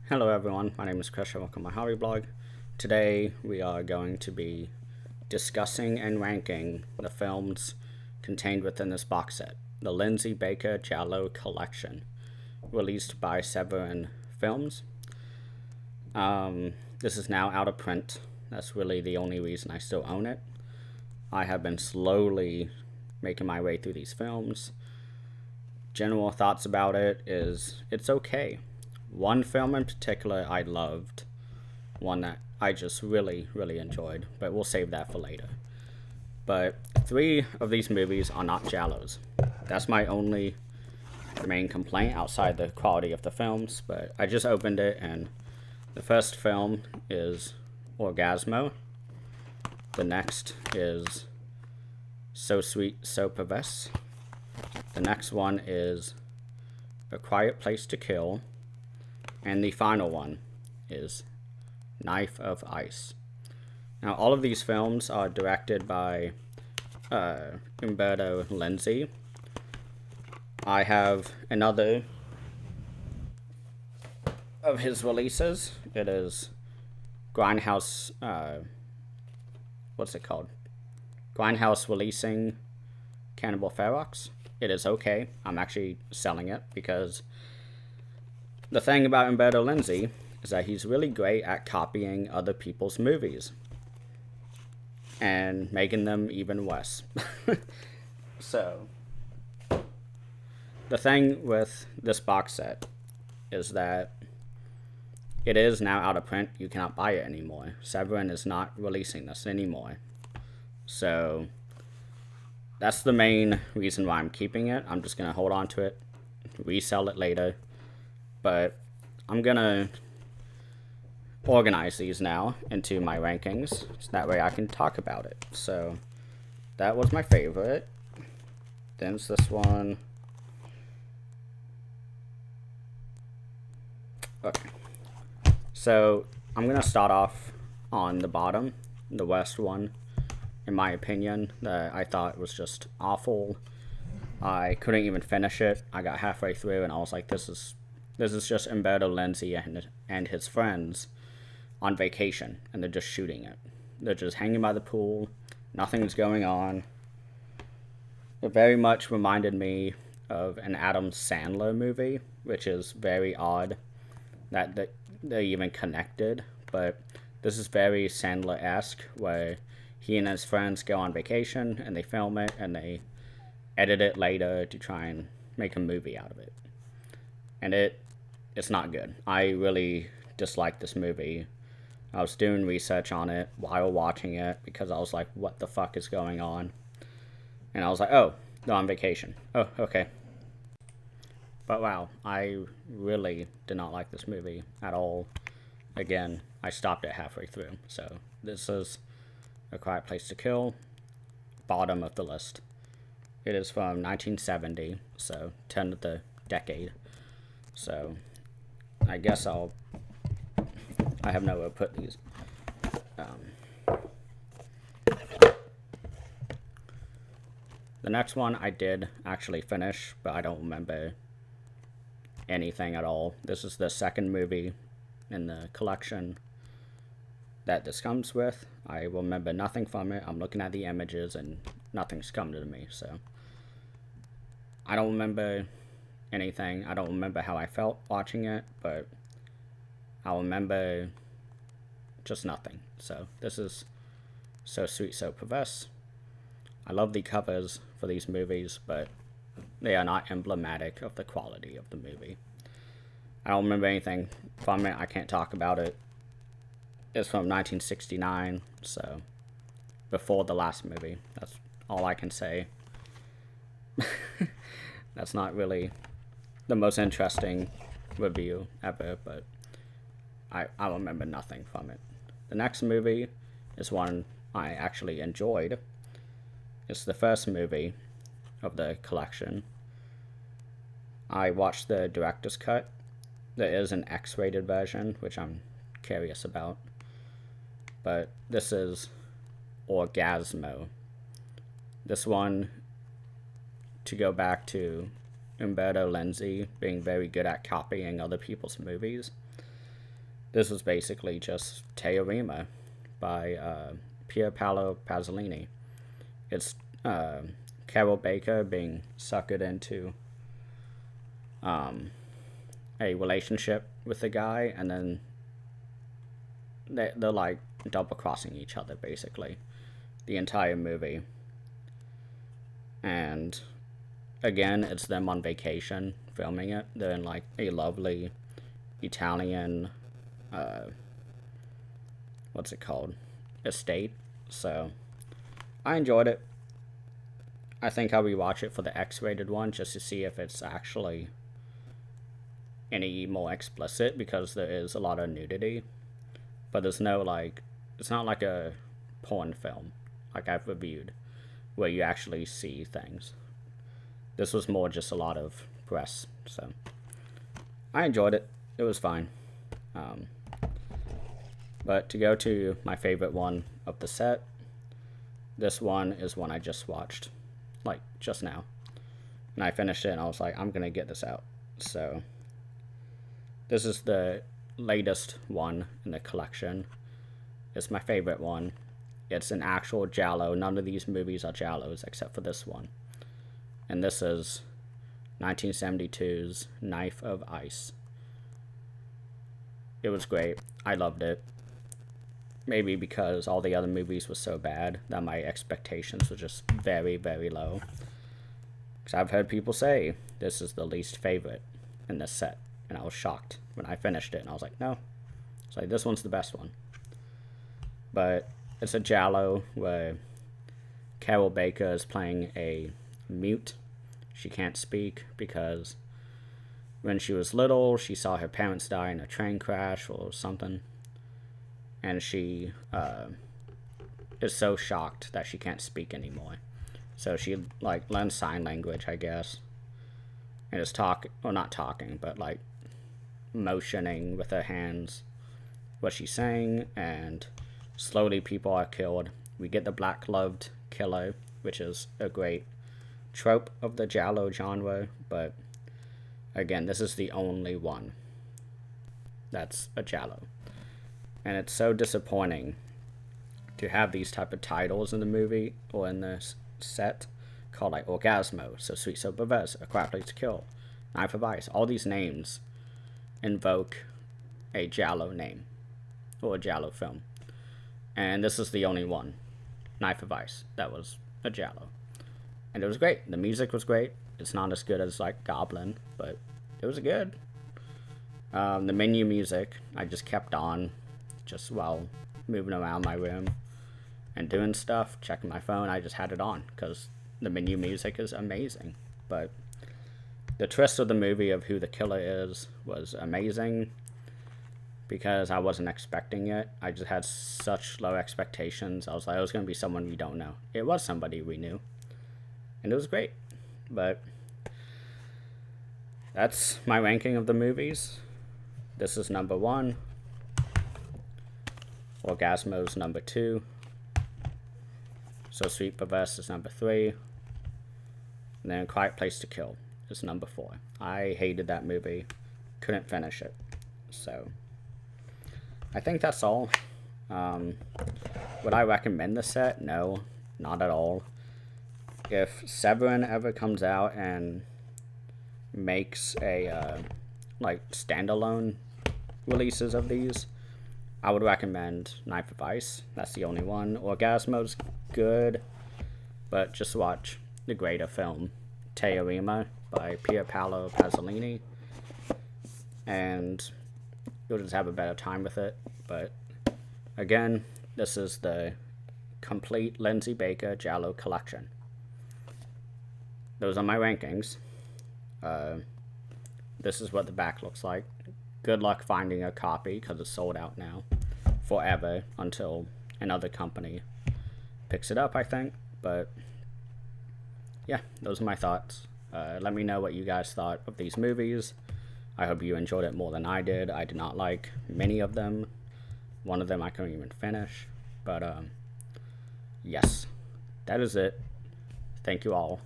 Hello everyone, my name is Chris and welcome to my hobby blog. Today we are going to be discussing and ranking the films contained within this box set, the Lenzi Giallo collection, released by Severin Films. This is now out of print. That's really the only reason I still own it. I have been slowly making my way through these films. General thoughts about it is it's okay. One film in particular I loved, one that I just really enjoyed, but we'll save that for later. But 3 of these movies are not Giallos. That's my only main complaint outside the quality of the films, but I just opened it and the first film is Orgasmo. The next is So Sweet, So Perverse. The next one is A Quiet Place to Kill. And the final one is Knife of Ice. Now, all of these films are directed by Umberto Lenzi. I have another of his releases. It is Grindhouse, what's it called? Grindhouse releasing Cannibal Ferox. It is okay. I'm actually selling it because the thing about Umberto Lenzi is that he's really great at copying other people's movies and making them even worse. So, the thing with this box set is that it is now out of print. You cannot buy it anymore. Severin is not releasing this anymore. So, that's the main reason why I'm keeping it. I'm just going to hold on to it, resell it later. But I'm gonna organize these now into my rankings, so that way I can talk about it. So that was my favorite. Then it's this one. Okay. So I'm gonna start off on the bottom, the worst one, in my opinion, that I thought was just awful. I couldn't even finish it. I got halfway through and I was like, this is just Umberto Lenzi and his friends on vacation, and they're just shooting it. They're just hanging by the pool. Nothing's going on. It very much reminded me of an Adam Sandler movie, which is very odd that they're even connected. But this is very Sandler-esque, where he and his friends go on vacation, and they film it, and they edit it later to try and make a movie out of it. And it's not good. I really dislike this movie. I was doing research on it while watching it because I was like, what the fuck is going on? And I was like, oh, they're on vacation. Oh, okay. But wow, I really did not like this movie at all. Again, I stopped it halfway through. So this is A Quiet Place to Kill, bottom of the list. It is from 1970, so 10 of the decade. So I guess I have nowhere to put these. The next one I did actually finish, but I don't remember anything at all. This is the second movie in the collection that this comes with. I remember nothing from it. I'm looking at the images and nothing's coming to me, so I don't remember anything. I don't remember how I felt watching it, but I'll remember just nothing. So this is So Sweet, So Perverse. I love the covers for these movies, but they are not emblematic of the quality of the movie. I don't remember anything from it. I can't talk about it. It's from 1969, so before the last movie. That's all I can say. That's not really the most interesting review ever, but I remember nothing from it. The next movie is one I actually enjoyed. It's the first movie of the collection. I watched the director's cut. There is an X-rated version, which I'm curious about. But this is Orgasmo. This one, to go back to Umberto Lenzi being very good at copying other people's movies. This was basically just Teorema by Pier Paolo Pasolini. It's Carol Baker being suckered into a relationship with the guy, and then they're like double crossing each other basically the entire movie. And again, it's them on vacation filming it. They're in like a lovely Italian what's it called, estate. So I enjoyed it. I think I'll rewatch it for the X-rated one just to see if it's actually any more explicit, because there is a lot of nudity, but there's no like, it's not like a porn film like I've reviewed where you actually see things. This was more just a lot of breasts, so I enjoyed it. It was fine. But to go to my favorite one of the set, this one is one I just watched, like just now, and I finished it and I was like, I'm gonna get this out. So this is the latest one in the collection. It's my favorite one. It's an actual Giallo. None of these movies are Giallos except for this one. And this is 1972's Knife of Ice. It was great. I loved it. Maybe because all the other movies were so bad that my expectations were just very, very low. Because I've heard people say this is the least favorite in this set. And I was shocked when I finished it. And I was like, no. It's like, this one's the best one. But it's a Giallo where Carol Baker is playing a mute. She can't speak because when she was little, she saw her parents die in a train crash or something. And she is so shocked that she can't speak anymore. So she like learns sign language, I guess. And is not talking, but like motioning with her hands what she's saying, and slowly people are killed. We get the black-gloved killer, which is a great trope of the Giallo genre, but again, this is the only one that's a Giallo. And it's so disappointing to have these type of titles in the movie or in the set called like Orgasmo, So Sweet So Perverse, A Quiet Place to Kill, Knife of Ice. All these names invoke a Giallo name or a Giallo film. And this is the only one, Knife of Ice, that was a Giallo. And it was great. The music was great. It's not as good as like Goblin, but it was good. The menu music I just kept on just while moving around my room and doing stuff, checking my phone. I just had it on because the menu music is amazing. But the twist of the movie of who the killer is was amazing because I wasn't expecting it. I just had such low expectations. I was like, it was going to be someone we don't know. It was somebody we knew. And it was great. But that's my ranking of the movies. This is number 1. Orgasmo's number 2. So Sweet Perverse is number 3. And then Quiet Place to Kill is number 4. I hated that movie. Couldn't finish it. So I think that's all. Would I recommend the set? No, not at all. If Severin ever comes out and makes a like standalone releases of these, I would recommend Knife of Ice. That's the only one. Orgasmo's good, but just watch the greater film Teorema by Pier Paolo Pasolini, and you'll just have a better time with it. But again, this is the complete Lenzi Baker Giallo collection. Those are my rankings. This is what the back looks like. Good luck finding a copy because it's sold out now forever until another company picks it up, I think. But yeah, those are my thoughts. Let me know what you guys thought of these movies. I hope you enjoyed it more than I did. I did not like many of them. One of them I couldn't even finish. But yes, that is it. Thank you all